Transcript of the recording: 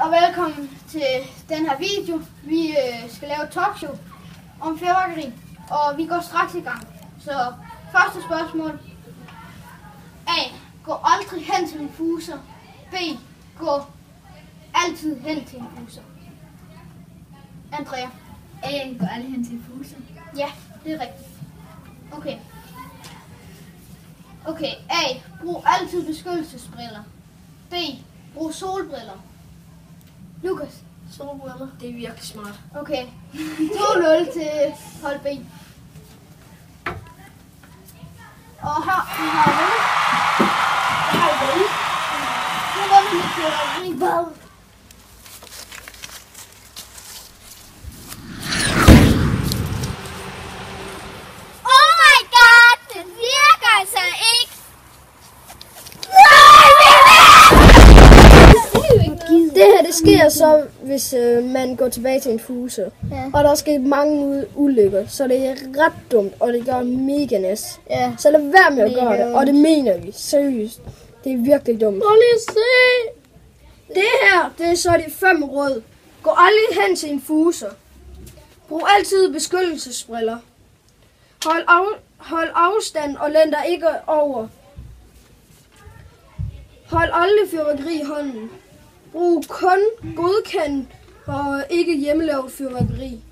og velkommen til den her video. Vi skal lave et talkshow om fyrværkeri, og vi går straks i gang. Så første spørgsmål. A. Gå aldrig hen til en fuser. B. Gå altid hen til en fuser. Andrea. A. Gå aldrig hen til en fuser. Ja, det er rigtigt. Okay. A. Brug altid beskyttelsesbriller. B. Brug solbriller. Lukas. Solbriller. Det er virkelig smart. Okay. 2-0 til hold B. Og her har vi nu var vi lidt fyrværkeri. Hvad? Oh my god! Det virker altså ikke! Det her det sker så, hvis man går tilbage til en fuse. Ja. Og der er sket mange ulykker, så det er ret dumt, og det gør mega næs. Ja. Så lad være med at gøre det, og det mener vi, seriøst. Det er virkelig dumt. Prøv lige at se! Det her, det er så de 5 råd. Gå aldrig hen til en fuse. Brug altid beskyttelsesbriller. Hold afstand og læn dig ikke over. Hold aldrig fyrværkeri i hånden. Brug kun godkendt og ikke hjemmelavet fyrværkeri.